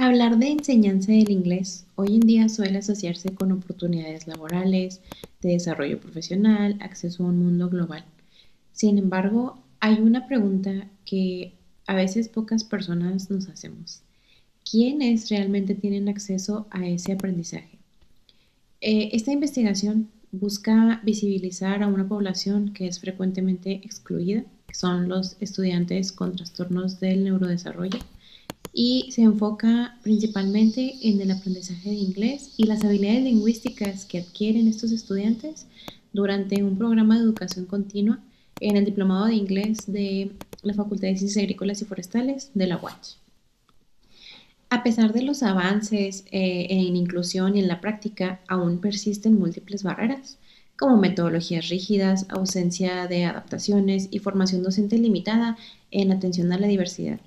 Hablar de enseñanza del inglés hoy en día suele asociarse con oportunidades laborales, de desarrollo profesional, acceso a un mundo global. Sin embargo, hay una pregunta que a veces pocas personas nos hacemos. ¿Quiénes realmente tienen acceso a ese aprendizaje? Esta investigación busca visibilizar a una población que es frecuentemente excluida, que son los estudiantes con trastornos del neurodesarrollo, y se enfoca principalmente en el aprendizaje de inglés y las habilidades lingüísticas que adquieren estos estudiantes durante un programa de educación continua en el Diplomado de Inglés de la Facultad de Ciencias Agrícolas y Forestales de la UACH. A pesar de los avances en inclusión y en la práctica, aún persisten múltiples barreras, como metodologías rígidas, ausencia de adaptaciones y formación docente limitada en atención a la diversidad,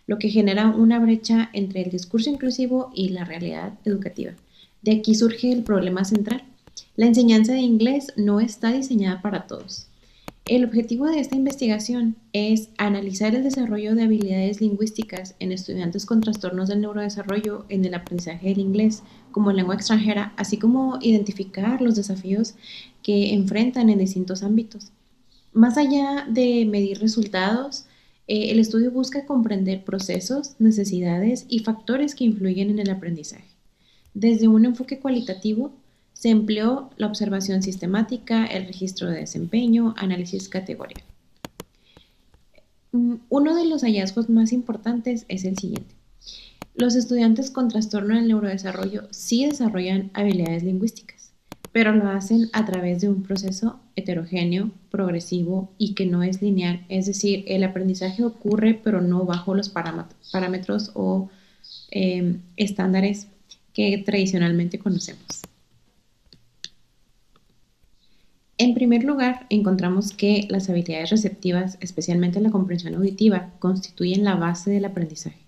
lo que genera una brecha entre el discurso inclusivo y la realidad educativa. De aquí surge el problema central. La enseñanza de inglés no está diseñada para todos. El objetivo de esta investigación es analizar el desarrollo de habilidades lingüísticas en estudiantes con trastornos del neurodesarrollo en el aprendizaje del inglés como lengua extranjera, así como identificar los desafíos que enfrentan en distintos ámbitos. Más allá de medir resultados, el estudio busca comprender procesos, necesidades y factores que influyen en el aprendizaje. Desde un enfoque cualitativo, se empleó la observación sistemática, el registro de desempeño, análisis categorial. Uno de los hallazgos más importantes es el siguiente. Los estudiantes con trastorno del neurodesarrollo sí desarrollan habilidades lingüísticas, pero lo hacen a través de un proceso heterogéneo, progresivo y que no es lineal. Es decir, el aprendizaje ocurre pero no bajo los parámetros o estándares que tradicionalmente conocemos. En primer lugar, encontramos que las habilidades receptivas, especialmente la comprensión auditiva, constituyen la base del aprendizaje.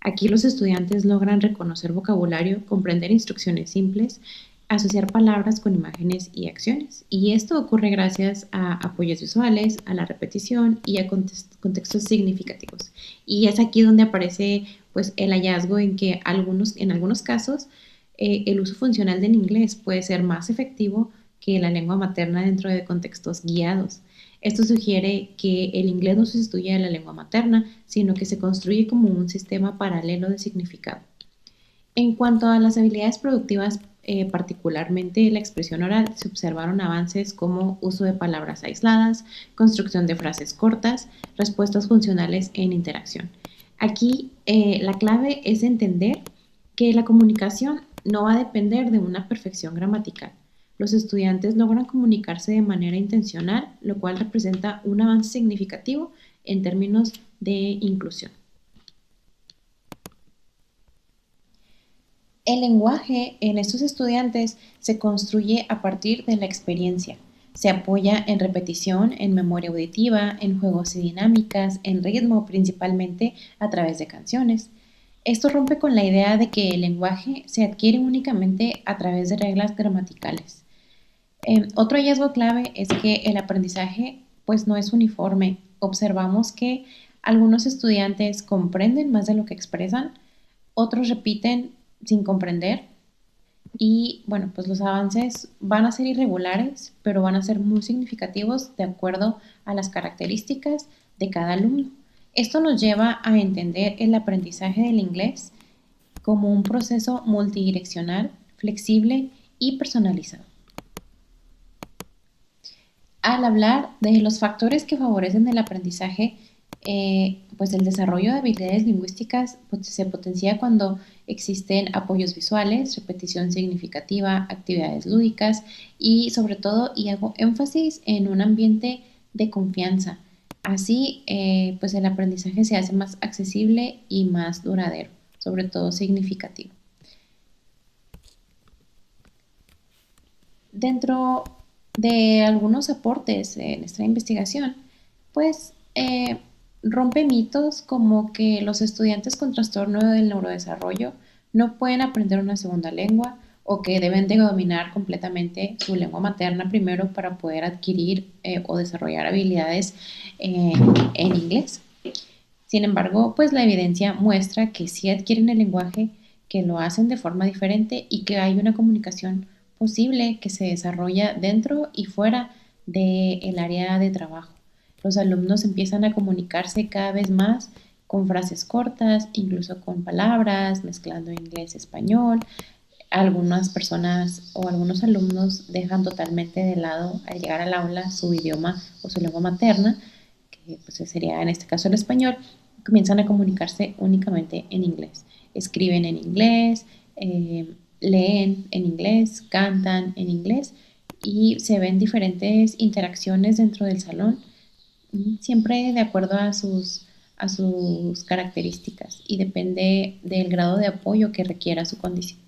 Aquí los estudiantes logran reconocer vocabulario, comprender instrucciones simples, asociar palabras con imágenes y acciones. Y esto ocurre gracias a apoyos visuales, a la repetición y a contextos significativos. Y es aquí donde aparece pues, el hallazgo en que en algunos casos el uso funcional del inglés puede ser más efectivo que la lengua materna dentro de contextos guiados. Esto sugiere que el inglés no sustituye a la lengua materna, sino que se construye como un sistema paralelo de significado. En cuanto a las habilidades productivas, particularmente la expresión oral, se observaron avances como uso de palabras aisladas, construcción de frases cortas, respuestas funcionales en interacción. Aquí la clave es entender que la comunicación no va a depender de una perfección gramatical. Los estudiantes logran comunicarse de manera intencional, lo cual representa un avance significativo en términos de inclusión. El lenguaje en estos estudiantes se construye a partir de la experiencia. Se apoya en repetición, en memoria auditiva, en juegos y dinámicas, en ritmo, principalmente a través de canciones. Esto rompe con la idea de que el lenguaje se adquiere únicamente a través de reglas gramaticales. Otro hallazgo clave es que el aprendizaje pues no es uniforme. Observamos que algunos estudiantes comprenden más de lo que expresan, otros repiten sin comprender y bueno, pues los avances van a ser irregulares, pero van a ser muy significativos de acuerdo a las características de cada alumno. Esto nos lleva a entender el aprendizaje del inglés como un proceso multidireccional, flexible y personalizado. Al hablar de los factores que favorecen el aprendizaje, pues el desarrollo de habilidades lingüísticas pues, se potencia cuando existen apoyos visuales, repetición significativa, actividades lúdicas y sobre todo, y hago énfasis en un ambiente de confianza. Así, pues el aprendizaje se hace más accesible y más duradero, sobre todo significativo. Dentro de algunos aportes en esta investigación, pues rompe mitos como que los estudiantes con trastorno del neurodesarrollo no pueden aprender una segunda lengua o que deben de dominar completamente su lengua materna primero para poder adquirir o desarrollar habilidades eh, en inglés. Sin embargo, pues la evidencia muestra que sí adquieren el lenguaje que lo hacen de forma diferente y que hay una comunicación posible que se desarrolla dentro y fuera del área de trabajo. Los alumnos empiezan a comunicarse cada vez más con frases cortas, incluso con palabras, mezclando inglés-español. Algunas personas o algunos alumnos dejan totalmente de lado al llegar al aula su idioma o su lengua materna, que pues sería en este caso el español, y comienzan a comunicarse únicamente en inglés. Escriben en inglés, leen en inglés, cantan en inglés y se ven diferentes interacciones dentro del salón, siempre de acuerdo a sus características y depende del grado de apoyo que requiera su condición.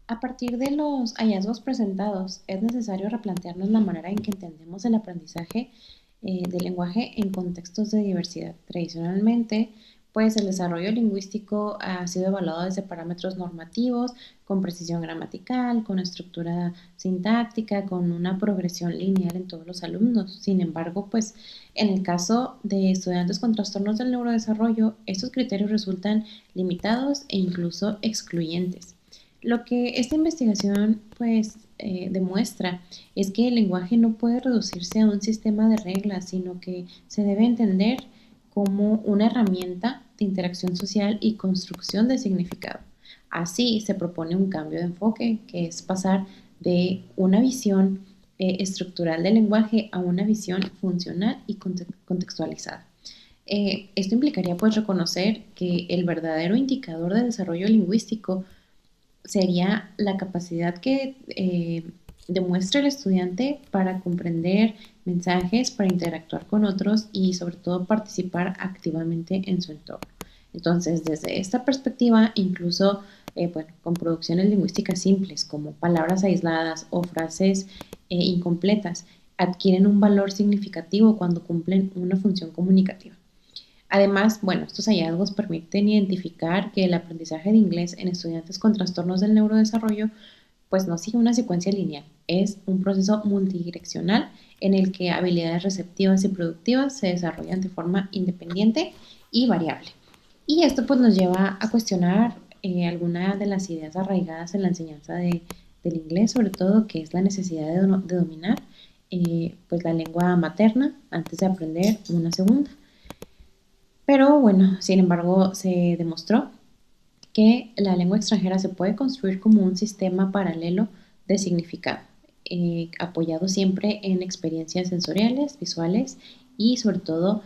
A partir de los hallazgos presentados, es necesario replantearnos la manera en que entendemos el aprendizaje del lenguaje en contextos de diversidad. Tradicionalmente, pues el desarrollo lingüístico ha sido evaluado desde parámetros normativos, con precisión gramatical, con estructura sintáctica, con una progresión lineal en todos los alumnos. Sin embargo, pues en el caso de estudiantes con trastornos del neurodesarrollo, estos criterios resultan limitados e incluso excluyentes. Lo que esta investigación pues demuestra es que el lenguaje no puede reducirse a un sistema de reglas, sino que se debe entender como una herramienta de interacción social y construcción de significado. Así se propone un cambio de enfoque, que es pasar de una visión estructural del lenguaje a una visión funcional y contextualizada. Esto implicaría pues reconocer que el verdadero indicador de desarrollo lingüístico sería la capacidad que demuestra el estudiante para comprender mensajes, para interactuar con otros y sobre todo participar activamente en su entorno. Entonces, desde esta perspectiva, incluso bueno, con producciones lingüísticas simples como palabras aisladas o frases incompletas, adquieren un valor significativo cuando cumplen una función comunicativa. Además, bueno, estos hallazgos permiten identificar que el aprendizaje de inglés en estudiantes con trastornos del neurodesarrollo pues no sigue una secuencia lineal, es un proceso multidireccional en el que habilidades receptivas y productivas se desarrollan de forma independiente y variable. Y esto pues nos lleva a cuestionar algunas de las ideas arraigadas en la enseñanza del inglés, sobre todo que es la necesidad de dominar pues la lengua materna antes de aprender una segunda. Pero bueno, sin embargo, se demostró que la lengua extranjera se puede construir como un sistema paralelo de significado, apoyado siempre en experiencias sensoriales, visuales y sobre todo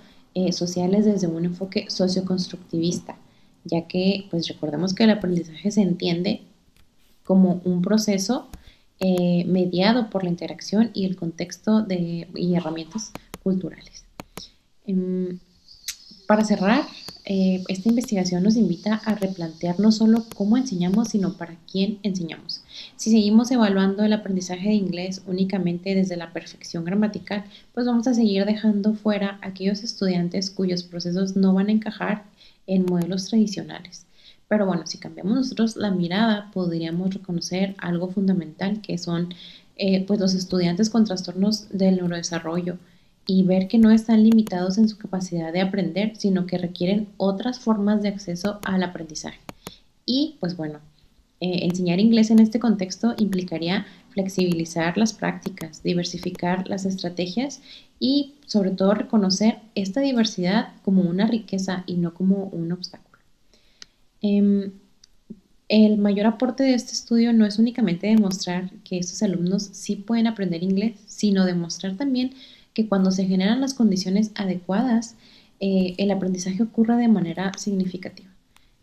sociales desde un enfoque socioconstructivista, ya que pues recordemos que el aprendizaje se entiende como un proceso mediado por la interacción y el contexto y herramientas culturales. Em, para cerrar, esta investigación nos invita a replantear no solo cómo enseñamos, sino para quién enseñamos. Si seguimos evaluando el aprendizaje de inglés únicamente desde la perfección gramatical, pues vamos a seguir dejando fuera a aquellos estudiantes cuyos procesos no van a encajar en modelos tradicionales. Pero bueno, si cambiamos nosotros la mirada, podríamos reconocer algo fundamental que son pues los estudiantes con trastornos del neurodesarrollo y ver que no están limitados en su capacidad de aprender, sino que requieren otras formas de acceso al aprendizaje. Y pues bueno, enseñar inglés en este contexto implicaría flexibilizar las prácticas, diversificar las estrategias y sobre todo reconocer esta diversidad como una riqueza y no como un obstáculo. Eh, el mayor aporte de este estudio no es únicamente demostrar que estos alumnos sí pueden aprender inglés, sino demostrar también que cuando se generan las condiciones adecuadas, el aprendizaje ocurre de manera significativa.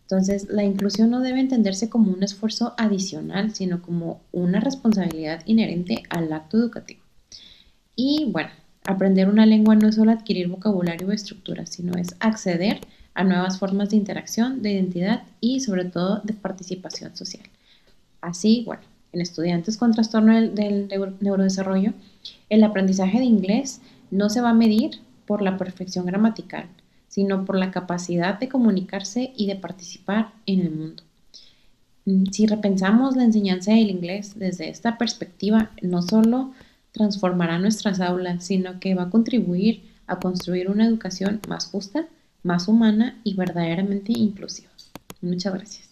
Entonces, la inclusión no debe entenderse como un esfuerzo adicional, sino como una responsabilidad inherente al acto educativo. Y bueno, aprender una lengua no es solo adquirir vocabulario o estructura, sino es acceder a nuevas formas de interacción, de identidad y sobre todo de participación social. Así, bueno, en estudiantes con trastorno del neurodesarrollo, el aprendizaje de inglés no se va a medir por la perfección gramatical, sino por la capacidad de comunicarse y de participar en el mundo. Si repensamos la enseñanza del inglés desde esta perspectiva, no solo transformará nuestras aulas, sino que va a contribuir a construir una educación más justa, más humana y verdaderamente inclusiva. Muchas gracias.